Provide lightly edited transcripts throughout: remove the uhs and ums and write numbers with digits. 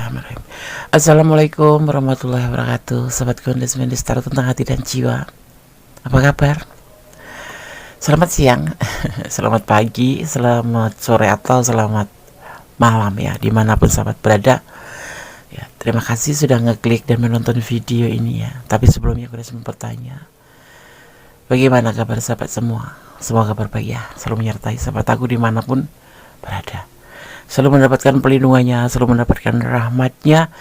Bismillahirrahmanirrahim. Assalamualaikum warahmatullahi wabarakatuh. Sobat Gondes Mendestar tentang hati dan jiwa. Apa kabar? Selamat siang, selamat pagi, selamat sore atau selamat malam ya, dimanapun sahabat berada. Ya, terima kasih sudah ngeklik dan menonton video ini ya. Tapi sebelumnya aku harus bertanya, bagaimana kabar sahabat semua? Semoga berbahagia ya, selalu menyertai sahabat aku dimanapun berada. Selalu mendapatkan pelindungannya, selalu mendapatkan rahmatnya,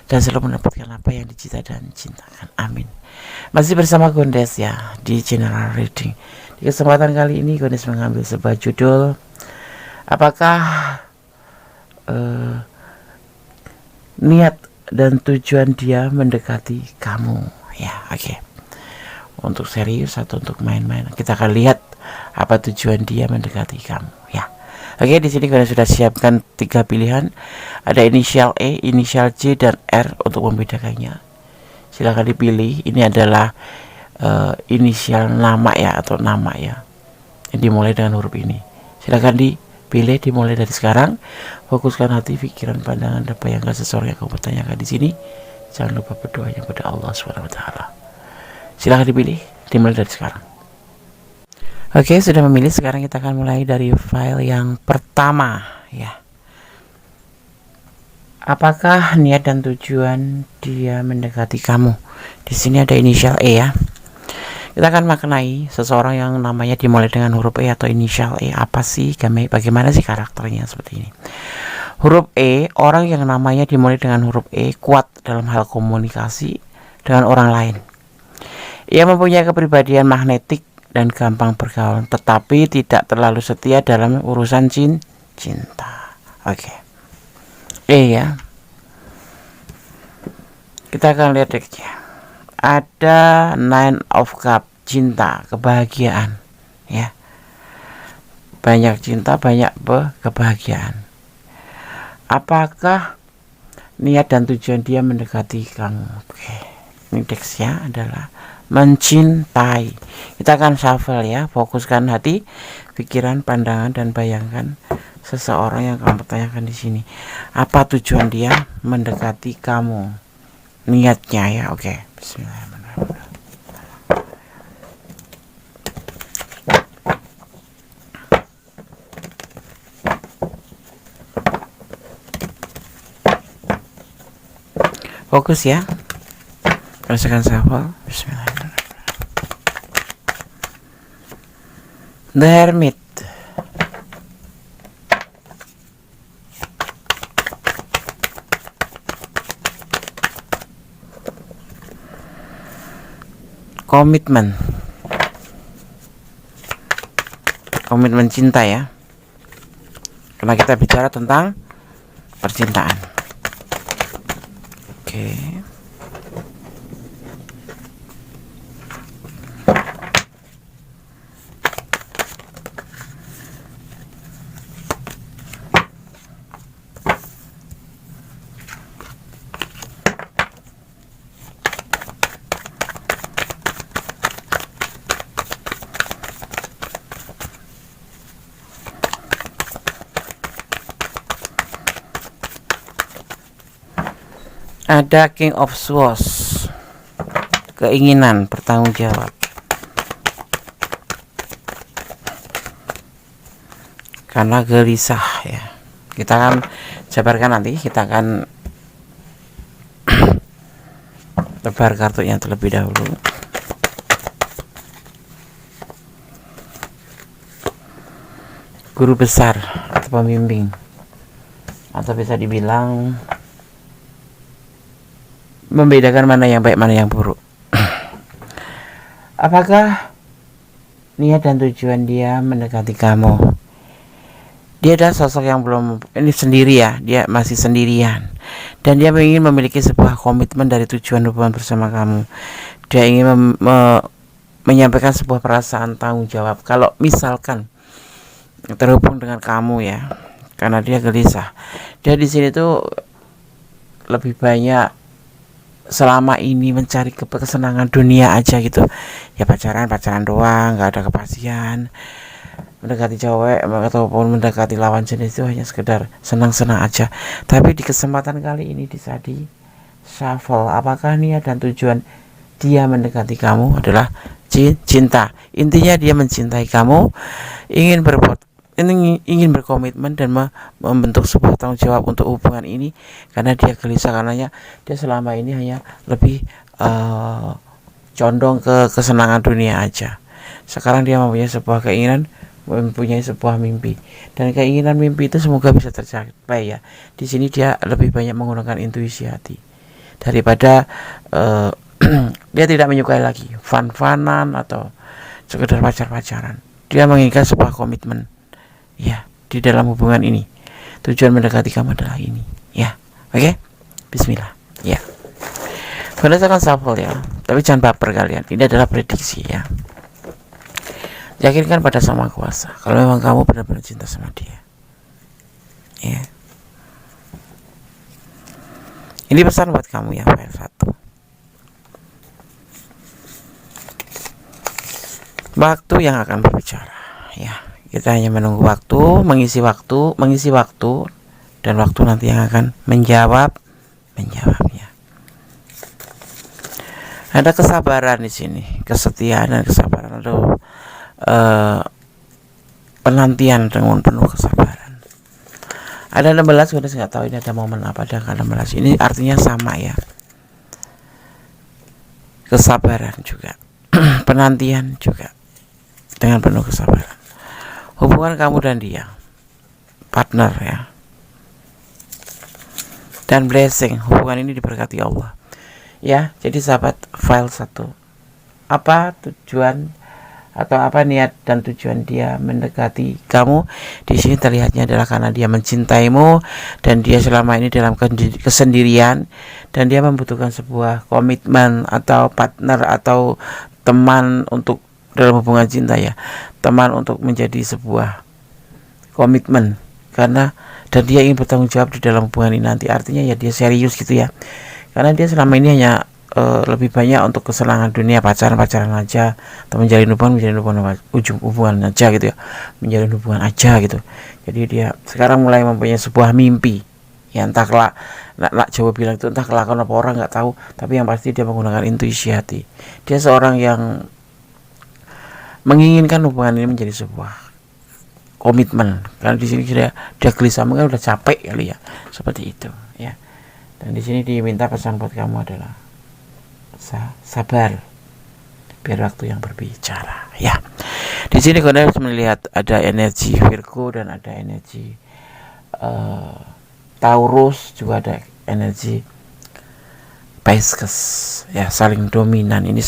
dan selalu mendapatkan apa yang dicita dan cintakan. Amin. Masih bersama Gondes ya di General Reading. Di kesempatan kali ini Gondes mengambil sebuah judul, apakah niat dan tujuan dia mendekati kamu ya. Oke. Untuk serius atau untuk main-main, kita akan lihat apa tujuan dia mendekati kamu ya. Oke, di sini kalian sudah siapkan 3 pilihan. Ada inisial E, inisial J, dan R untuk membedakannya. Silahkan dipilih. Ini adalah inisial nama ya, atau nama ya. Yang dimulai dengan huruf ini. Silahkan dipilih, dimulai dari sekarang. Fokuskan hati, pikiran, pandangan, dan bayangkan seseorang yang kamu bertanyakan di sini. Jangan lupa berdoa kepada Allah SWT. Silahkan dipilih, dimulai dari sekarang. Oke, sudah memilih. Sekarang kita akan mulai dari file yang pertama ya. Apakah niat dan tujuan dia mendekati kamu? Di sini ada inisial E ya. Kita akan maknai seseorang yang namanya dimulai dengan huruf E atau inisial E. Apa sih, bagaimana sih karakternya seperti ini? Huruf E, orang yang namanya dimulai dengan huruf E kuat dalam hal komunikasi dengan orang lain. Ia mempunyai kepribadian magnetik dan gampang bergaul, tetapi tidak terlalu setia dalam urusan cinta. Oke. Ya. Kita akan lihat decknya. Ada Nine of Cups, cinta, kebahagiaan. Ya. Banyak cinta, banyak kebahagiaan. Apakah niat dan tujuan dia mendekati kamu? Oke. Ini decknya adalah mencintai. Kita akan shuffle ya. Fokuskan hati, pikiran, pandangan, dan bayangkan seseorang yang kamu pertanyakan di sini. Apa tujuan dia mendekati kamu? Niatnya ya. Oke. Bismillahirrahmanirrahim. Fokus ya. Rasakan shuffle. Bismillahirrahmanirrahim. The Hermit. Komitmen. Komitmen cinta ya. Karena kita bicara tentang percintaan. Oke. Ada King of Swords, keinginan bertanggung jawab. Karena gelisah ya. Kita akan jabarkan nanti. Kita akan tebar kartunya terlebih dahulu. Guru besar atau pembimbing, atau bisa dibilang membedakan mana yang baik, mana yang buruk. Apakah niat dan tujuan dia mendekati kamu? Dia adalah sosok yang belum ini sendiri ya, dia masih sendirian, dan dia ingin memiliki sebuah komitmen dari tujuan hubungan bersama kamu. Dia ingin menyampaikan sebuah perasaan tanggung jawab kalau misalkan terhubung dengan kamu ya, karena dia gelisah. Dia di sini tuh lebih banyak selama ini mencari kesenangan dunia aja gitu ya, pacaran doang, nggak ada kepastian. mendekati cewek ataupun mendekati lawan jenis itu hanya sekedar senang-senang aja. Tapi di kesempatan kali ini bisa di shuffle, apakah niat dan tujuan dia mendekati kamu adalah cinta. Intinya dia mencintai kamu, ingin berkomitmen dan membentuk sebuah tanggung jawab untuk hubungan ini, karena dia gelisah, karena dia selama ini hanya lebih condong ke kesenangan dunia aja. Sekarang dia mempunyai sebuah keinginan, mempunyai sebuah mimpi, dan keinginan mimpi itu semoga bisa tercapai ya. Di sini dia lebih banyak menggunakan intuisi hati daripada dia tidak menyukai lagi fun-funan atau sekedar pacar-pacaran. Dia menginginkan sebuah komitmen ya di dalam hubungan ini. Tujuan mendekati kamu adalah ini ya. Oke, bismillah ya. Berdasarkan shuffle ya, tapi jangan baper kalian, ini adalah prediksi ya. Yakinkan pada Sang Maha Kuasa kalau memang kamu benar-benar cinta sama dia ya. Ini pesan buat kamu ya, file 1. Waktu yang akan berbicara ya. Kita hanya menunggu waktu, mengisi waktu, dan waktu nanti yang akan menjawabnya. Ada kesabaran di sini, kesetiaan dan kesabaran, atau penantian dengan penuh kesabaran. Ada 16, udah nggak tahu ini ada momen apa, ada 16. Ini artinya sama ya. Kesabaran juga, penantian juga, dengan penuh kesabaran. Hubungan kamu dan dia, partner ya. Dan blessing, hubungan ini diberkati Allah. Ya, jadi sahabat file 1. Apa tujuan atau apa niat dan tujuan dia mendekati kamu? Di sini terlihatnya adalah karena dia mencintaimu dan dia selama ini dalam kesendirian, dan dia membutuhkan sebuah komitmen atau partner atau teman untuk dalam hubungan cinta ya, teman untuk menjadi sebuah komitmen, karena dan dia ingin bertanggung jawab di dalam hubungan ini nanti. Artinya ya dia serius gitu ya, karena dia selama ini hanya lebih banyak untuk kesenangan dunia, pacaran aja, atau menjalin hubungan aja gitu ya, menjalin hubungan aja gitu. Jadi dia sekarang mulai mempunyai sebuah mimpi ya, entah kelak nak Jawa bilang itu entah kelakon apa orang nggak tahu, tapi yang pasti dia menggunakan intuisi hati. Dia seorang yang menginginkan hubungan ini menjadi sebuah komitmen, karena di sini dia gelisah, mungkin udah capek kali ya, seperti itu ya. Dan di sini diminta pesan buat kamu adalah sabar, biar waktu yang berbicara ya. Di sini kalian harus melihat ada energi Virgo dan ada energi Taurus, juga ada energi Pisces ya, saling dominan. Ini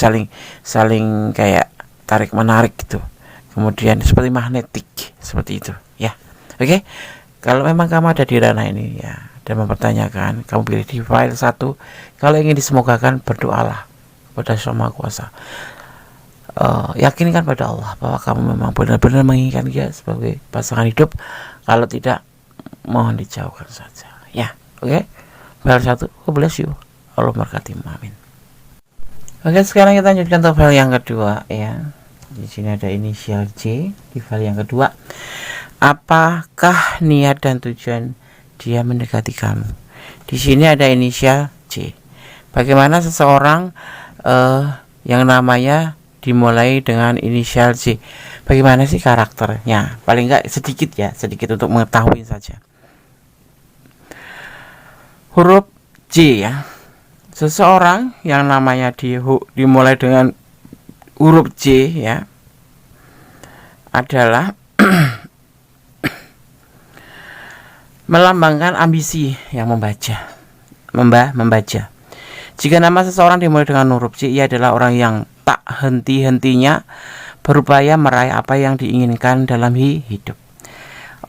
saling kayak tarik menarik gitu, kemudian seperti magnetik seperti itu ya. Oke, kalau memang kamu ada di ranah ini ya dan mempertanyakan, kamu pilih di file 1. Kalau ingin disemogakan, berdoalah kepada Sang Maha Kuasa. Yakinkan pada Allah bahwa kamu memang benar-benar menginginkan dia sebagai pasangan hidup. Kalau tidak, mohon dijauhkan saja ya. Oke, file 1. God bless you, Allah berkati, amin. Oke, sekarang kita lanjutkan ke file yang kedua ya. Di sini ada inisial J di file yang kedua. Apakah niat dan tujuan dia mendekati kamu? Di sini ada inisial J. Bagaimana seseorang yang namanya dimulai dengan inisial J? Bagaimana sih karakternya? Paling enggak sedikit untuk mengetahui saja. Huruf J ya. Seseorang yang namanya dimulai dengan huruf J ya adalah melambangkan ambisi yang membaca. Jika nama seseorang dimulai dengan huruf J, ia adalah orang yang tak henti-hentinya berupaya meraih apa yang diinginkan dalam hidup.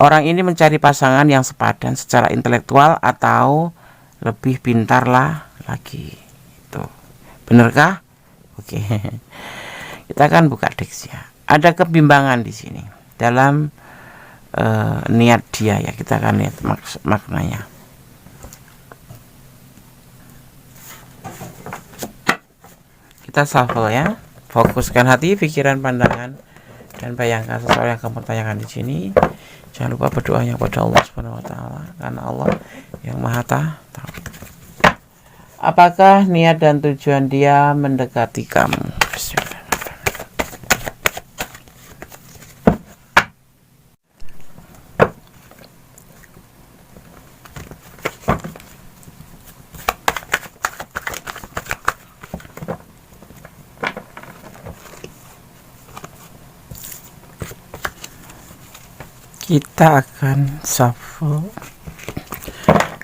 Orang ini mencari pasangan yang sepadan secara intelektual atau lebih pintar lagi. Itu benarkah? Oke. Kita akan buka teks ya. Ada kebimbangan di sini dalam niat dia ya. Kita akan lihat maknanya. Kita shuffle ya. Fokuskan hati, pikiran, pandangan, dan dan bayangkan seseorang yang kamu tanyakan di sini. Jangan lupa berdoanya kepada Allah Subhanahu wa taala, karena Allah yang Maha Tahu. Apakah niat dan tujuan dia mendekati kamu? Kita akan shuffle,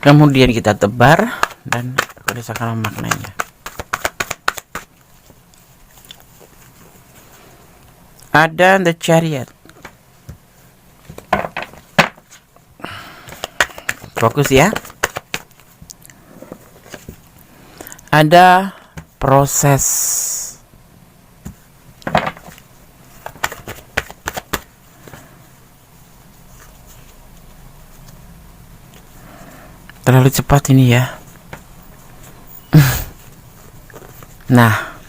kemudian kita tebar dan rasakan maknanya. Ada The Chariot. Fokus ya. Ada proses. Terlalu cepat ini ya. Nah,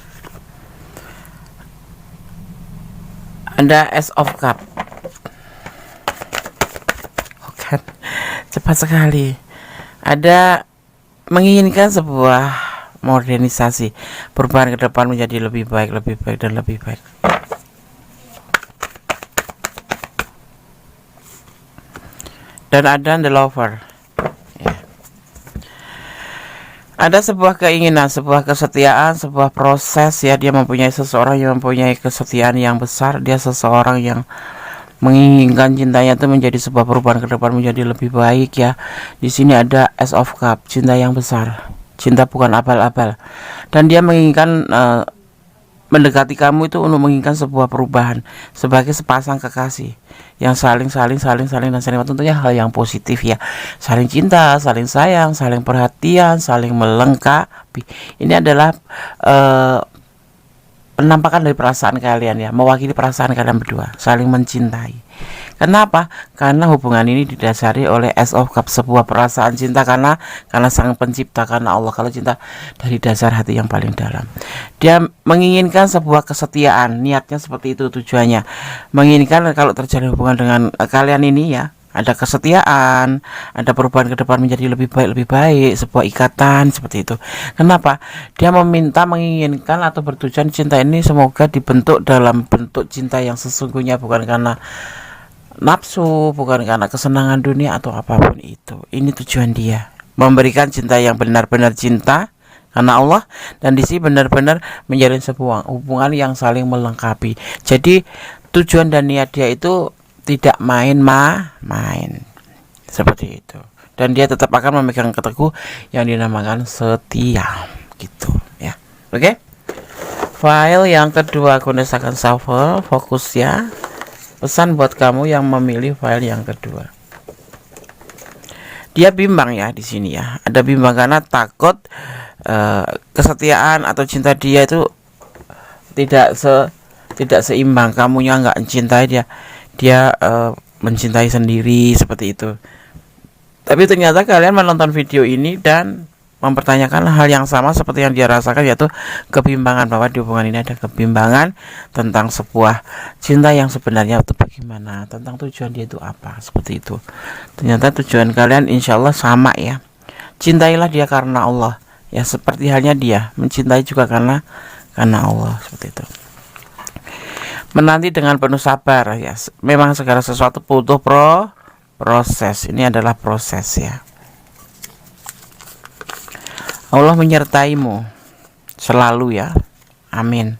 ada Ace of Cup. Kan cepat sekali. Ada menginginkan sebuah modernisasi, perubahan ke depan menjadi lebih baik dan lebih baik. Dan ada The Lover. Ada sebuah keinginan, sebuah kesetiaan, sebuah proses ya. Dia mempunyai seseorang yang mempunyai kesetiaan yang besar. Dia seseorang yang menginginkan cintanya itu menjadi sebuah perubahan ke depan menjadi lebih baik ya. Di sini ada Ace of Cup, cinta yang besar. Cinta bukan abal-abal. Dan dia menginginkan mendekati kamu itu untuk menginginkan sebuah perubahan sebagai sepasang kekasih yang saling dan saling tentunya hal yang positif ya, saling cinta, saling sayang, saling perhatian, saling melengkapi. Ini adalah penampakan dari perasaan kalian ya, mewakili perasaan kalian berdua, saling mencintai. Kenapa? Karena hubungan ini didasari oleh Ace of Cup, sebuah perasaan cinta karena sang pencipta, karena Allah. Kalau cinta dari dasar hati yang paling dalam, dia menginginkan sebuah kesetiaan, niatnya seperti itu, tujuannya menginginkan kalau terjadi hubungan dengan kalian ini ya, ada kesetiaan, ada perubahan ke depan menjadi lebih baik, sebuah ikatan seperti itu. Kenapa? Dia menginginkan atau bertujuan cinta ini semoga dibentuk dalam bentuk cinta yang sesungguhnya, bukan karena nafsu, bukan karena kesenangan dunia atau apapun itu. Ini tujuan dia, memberikan cinta yang benar-benar cinta karena Allah, dan di sini benar-benar menjalin sebuah hubungan yang saling melengkapi. Jadi tujuan dan niat dia itu tidak main seperti itu, dan dia tetap akan memegang teguh yang dinamakan setia gitu ya. Oke. File yang kedua aku akan shuffle, fokus ya. Pesan buat kamu yang memilih file yang kedua. Dia bimbang ya di sini ya. Ada bimbang karena takut kesetiaan atau cinta dia itu tidak seimbang. Kamunya nggak mencintai dia. Dia mencintai sendiri seperti itu. Tapi ternyata kalian menonton video ini dan mempertanyakan hal yang sama seperti yang dia rasakan, yaitu kebimbangan, bahwa di hubungan ini ada kebimbangan tentang sebuah cinta yang sebenarnya itu bagaimana, tentang tujuan dia itu apa, seperti itu. Ternyata tujuan kalian insya Allah sama ya. Cintailah dia karena Allah ya, seperti halnya dia mencintai juga karena Allah, seperti itu. Menanti dengan penuh sabar ya. Memang segala sesuatu butuh proses. Ini adalah proses ya. Allah menyertaimu selalu ya. Amin.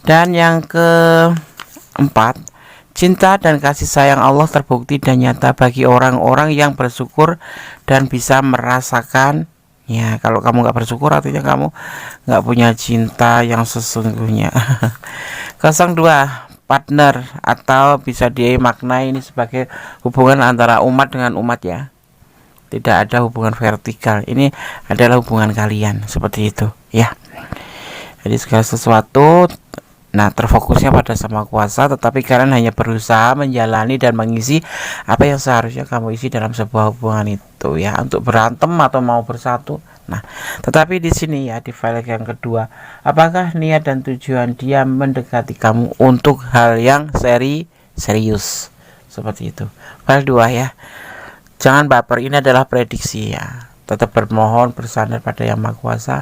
Dan yang keempat, cinta dan kasih sayang Allah terbukti dan nyata bagi orang-orang yang bersyukur dan bisa merasakan ya. Kalau kamu gak bersyukur artinya kamu gak punya cinta yang sesungguhnya. 02, partner, atau bisa dimaknai ini sebagai hubungan antara umat dengan umat ya. Tidak ada hubungan vertikal. Ini adalah hubungan kalian seperti itu ya. Jadi segala sesuatu terfokusnya pada Sama Kuasa, tetapi kalian hanya berusaha menjalani dan mengisi apa yang seharusnya kamu isi dalam sebuah hubungan itu ya. Untuk berantem atau mau bersatu Nah, tetapi di sini ya, di file yang kedua, apakah niat dan tujuan dia mendekati kamu untuk hal yang serius? Seperti itu. File 2 ya. Jangan baper, ini adalah prediksi ya. Tetap bermohon, bersandar pada Yang Maha Kuasa,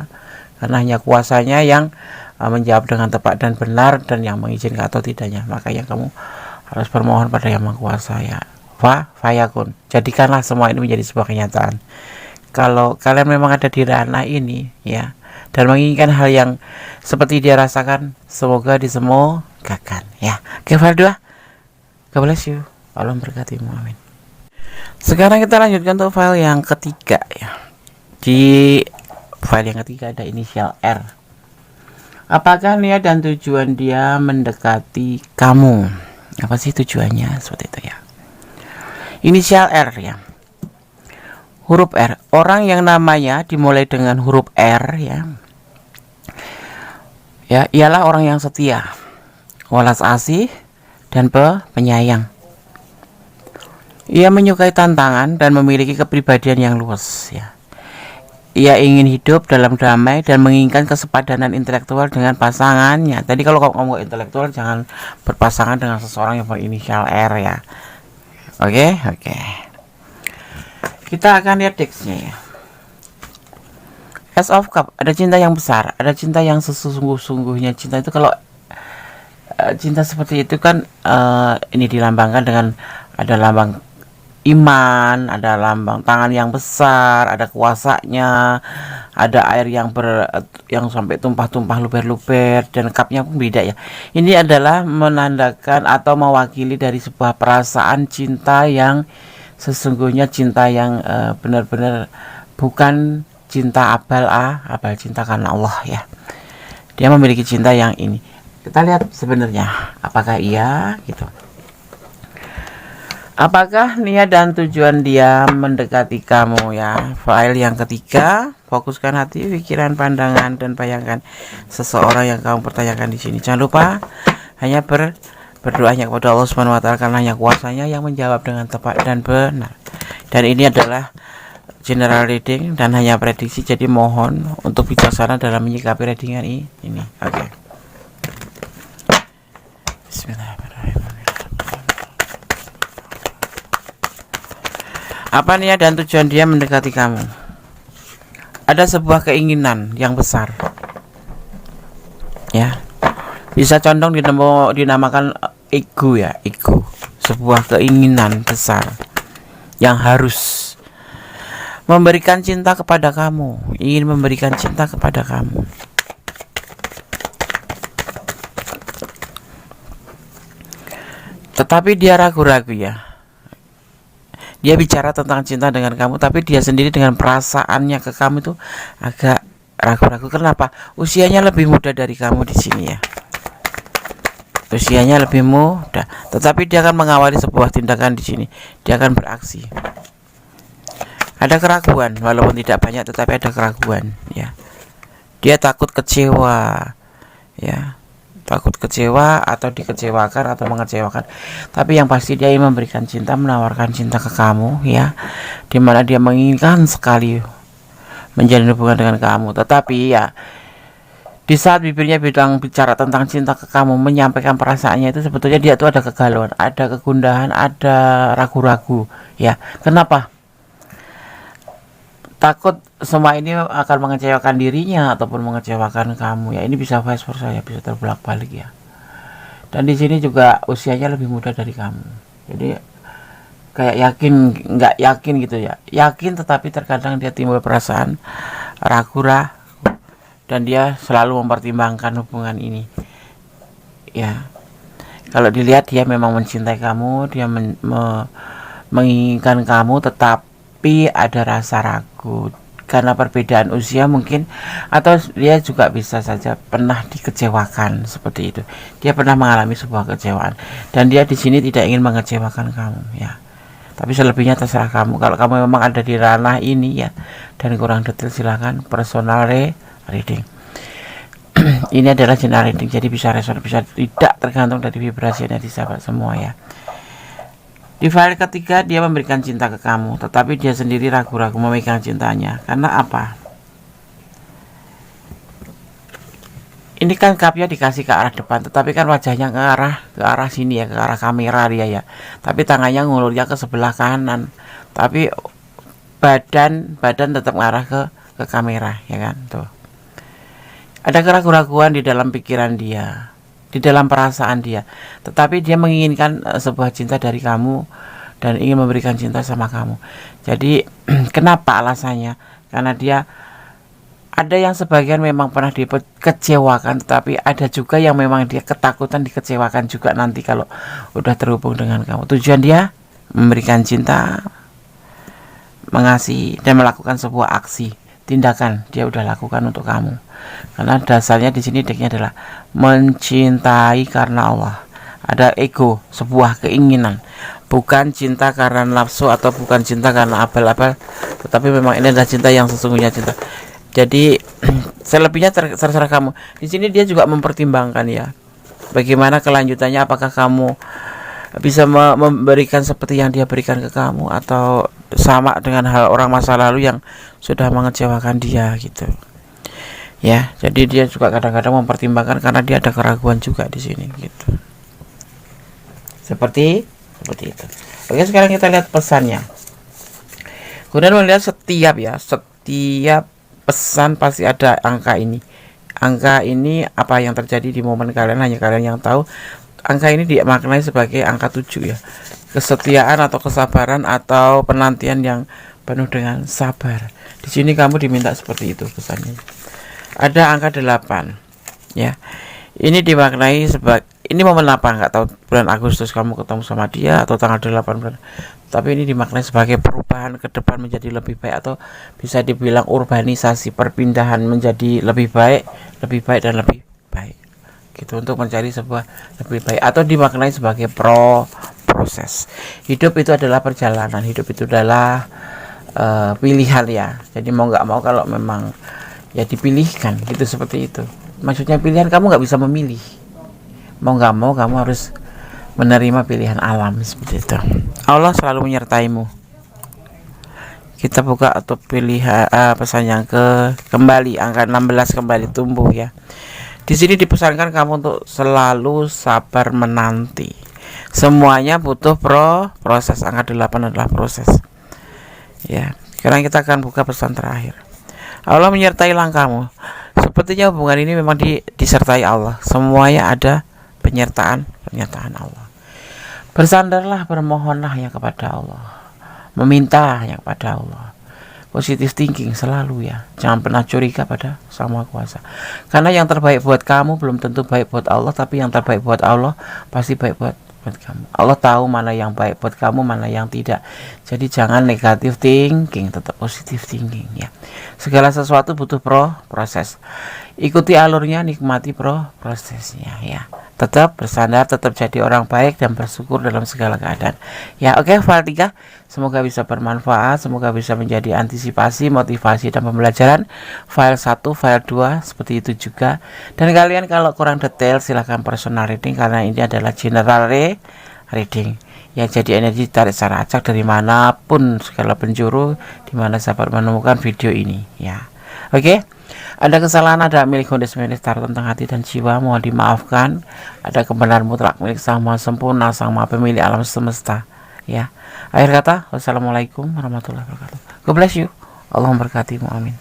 karena hanya kuasanya yang menjawab dengan tepat dan benar, dan yang mengizinkan atau tidaknya. Makanya kamu harus bermohon pada Yang Maha Kuasa ya. Fayakun. Jadikanlah semua ini menjadi sebuah kenyataan. Kalau kalian memang ada di ranah ini ya, dan menginginkan hal yang seperti dia rasakan, semoga disemogakan ya. Oke, file 2. God bless you. Allah memberkatimu. Amin. Sekarang kita lanjutkan untuk file yang ketiga ya. Di file yang ketiga ada inisial R. Apakah niat dan tujuan dia mendekati kamu? Apa sih tujuannya? Seperti itu ya. Inisial R ya. Huruf R, orang yang namanya dimulai dengan huruf R ya, ialah orang yang setia, welas asih, dan penyayang. Ia menyukai tantangan dan memiliki kepribadian yang luas ya. Ia ingin hidup dalam damai dan menginginkan kesepadanan intelektual dengan pasangannya. Tadi kalau kamu intelektual, jangan berpasangan dengan seseorang yang berinisial R ya. Oke. Kita akan lihat teksnya ya. Ace of Cup, ada cinta yang besar, ada cinta yang sesungguh-sungguhnya. Cinta itu kalau cinta seperti itu kan ini dilambangkan dengan ada lambang iman, ada lambang tangan yang besar, ada kuasanya, ada air yang sampai tumpah-tumpah, luber-luber, dan cupnya pun beda ya. Ini adalah menandakan atau mewakili dari sebuah perasaan cinta yang sesungguhnya, cinta yang benar-benar bukan cinta abal cinta karena Allah ya. Dia memiliki cinta yang ini. Kita lihat sebenarnya apakah iya gitu. Apakah niat dan tujuan dia mendekati kamu ya. File yang ketiga, fokuskan hati, pikiran, pandangan, dan bayangkan seseorang yang kamu pertanyakan di sini. Jangan lupa hanya berdoanya kepada Allah Subhanahu wa taala, karena hanya kuasanya yang menjawab dengan tepat dan benar. Dan ini adalah general reading dan hanya prediksi, jadi mohon untuk bijaksana dalam menyikapi readingan ini. Oke. Bismillahirrahmanirrahim. Apa niat dan tujuan dia mendekati kamu? Ada sebuah keinginan yang besar ya. Bisa condong dinamakan ego ya, ego. Sebuah keinginan besar yang harus memberikan cinta kepada kamu, ingin memberikan cinta kepada kamu. Tetapi dia ragu-ragu ya. Dia bicara tentang cinta dengan kamu, tapi dia sendiri dengan perasaannya ke kamu itu agak ragu-ragu. Kenapa? Usianya lebih muda dari kamu di sini ya. Usianya lebih muda, tetapi dia akan mengawali sebuah tindakan di sini. Dia akan beraksi. Ada keraguan, walaupun tidak banyak, tetapi ada keraguan ya. Dia takut kecewa ya. Takut kecewa atau dikecewakan atau mengecewakan. Tapi yang pasti dia ingin memberikan cinta, menawarkan cinta ke kamu ya, dimana dia menginginkan sekali menjalin hubungan dengan kamu. Tetapi ya, di saat bibirnya bicara tentang cinta ke kamu, menyampaikan perasaannya itu, sebetulnya dia tuh ada kegalauan, ada kegundahan, ada ragu-ragu ya. Kenapa? Takut semua ini akan mengecewakan dirinya ataupun mengecewakan kamu ya. Ini bisa vice versa ya, bisa terbalik-balik ya. Dan di sini juga usianya lebih muda dari kamu. Jadi kayak yakin, nggak yakin gitu ya. Yakin tetapi terkadang dia timbul perasaan ragu-ragu, dan dia selalu mempertimbangkan hubungan ini ya. Kalau dilihat dia memang mencintai kamu, dia menginginkan kamu, tetapi ada rasa ragu karena perbedaan usia mungkin, atau dia juga bisa saja pernah dikecewakan seperti itu. Dia pernah mengalami sebuah kecewaan dan dia di sini tidak ingin mengecewakan kamu ya. Tapi selebihnya terserah kamu. Kalau kamu memang ada di ranah ini ya dan kurang detail, silahkan personal reading. Ini adalah general reading, jadi bisa resonate, bisa tidak, tergantung dari vibrasi yang disahabat semua ya. Di file ketiga, dia memberikan cinta ke kamu, tetapi dia sendiri ragu-ragu memegang cintanya. Karena apa? Ini kan cupnya dikasih ke arah depan, tetapi kan wajahnya ke arah sini ya, ke arah kamera dia ya. Tapi tangannya ngulurnya ke sebelah kanan. Tapi badan tetap ngarah ke kamera ya kan tuh. Ada keraguan-keraguan di dalam pikiran dia, di dalam perasaan dia, tetapi dia menginginkan sebuah cinta dari kamu dan ingin memberikan cinta sama kamu. Jadi kenapa alasannya? Karena dia ada yang sebagian memang pernah dikecewakan, tetapi ada juga yang memang dia ketakutan dikecewakan juga nanti kalau udah terhubung dengan kamu. Tujuan dia memberikan cinta, mengasihi, dan melakukan sebuah aksi, tindakan dia udah lakukan untuk kamu. Karena dasarnya di sini decknya adalah mencintai karena Allah. Ada ego, sebuah keinginan, bukan cinta karena nafsu atau bukan cinta karena abal-abal, tetapi memang ini adalah cinta yang sesungguhnya cinta. Jadi selebihnya terserah kamu. Di sini dia juga mempertimbangkan ya, bagaimana kelanjutannya, apakah kamu bisa memberikan seperti yang dia berikan ke kamu atau sama dengan hal orang masa lalu yang sudah mengecewakan dia gitu. Ya, jadi dia juga kadang-kadang mempertimbangkan karena dia ada keraguan juga di sini gitu. Seperti itu. Oke, sekarang kita lihat pesannya. Kemudian melihat setiap pesan pasti ada angka ini. Angka ini apa yang terjadi di momen kalian hanya kalian yang tahu. Angka ini dimaknai sebagai angka 7 ya. Kesetiaan atau kesabaran atau penantian yang penuh dengan sabar. Di sini kamu diminta seperti itu pesannya. Ada angka 8 ya. Ini dimaknai sebagai, ini momen apa nggak tahu, bulan Agustus kamu ketemu sama dia atau tanggal 8 bulan. Tapi ini dimaknai sebagai perubahan ke depan menjadi lebih baik, atau bisa dibilang urbanisasi, perpindahan menjadi lebih baik dan lebih baik gitu, untuk mencari sebuah lebih baik, atau dimaknai sebagai proses. Hidup itu adalah perjalanan, hidup itu adalah pilihan ya. Jadi mau nggak mau kalau memang ya dipilihkan gitu, seperti itu. Maksudnya pilihan, kamu nggak bisa memilih. Mau nggak mau kamu harus menerima pilihan alam, seperti itu. Allah selalu menyertaimu. Kita buka atau pilih pesan yang kembali angka 16 kembali tumbuh ya. Di sini dipesankan kamu untuk selalu sabar menanti. Semuanya butuh proses. Angka 8 adalah proses. Ya, sekarang kita akan buka pesan terakhir. Allah menyertai langkahmu. Sepertinya hubungan ini memang disertai Allah. Semuanya ada penyertaan Allah. Bersandarlah, bermohonlah yang kepada Allah, meminta yang kepada Allah. Positive thinking selalu ya. Jangan pernah curiga pada Sang Maha Kuasa. Karena yang terbaik buat kamu belum tentu baik buat Allah, tapi yang terbaik buat Allah pasti baik buat kamu. Allah tahu mana yang baik buat kamu, mana yang tidak. Jadi jangan negative thinking, tetap positive thinking ya. Segala sesuatu butuh proses. Ikuti alurnya, nikmati prosesnya ya. Tetap bersandar, tetap jadi orang baik dan bersyukur dalam segala keadaan. Ya, oke, file 3 semoga bisa bermanfaat, semoga bisa menjadi antisipasi, motivasi dan pembelajaran. File 1, file 2 seperti itu juga. Dan kalian kalau kurang detail silahkan personal reading, karena ini adalah general reading. Ya, jadi energi tarik secara acak dari manapun segala penjuru di mana sahabat menemukan video ini ya. Oke. Ada kesalahan, ada milik Hondes Star tentang hati dan jiwa, mohon dimaafkan. Ada kebenaran mutlak milik Sang Maha Sempurna, Sang Maha Pemilik alam semesta ya. Akhir kata, wassalamualaikum warahmatullahi wabarakatuh. God bless you. Allah memberkatimu, amin.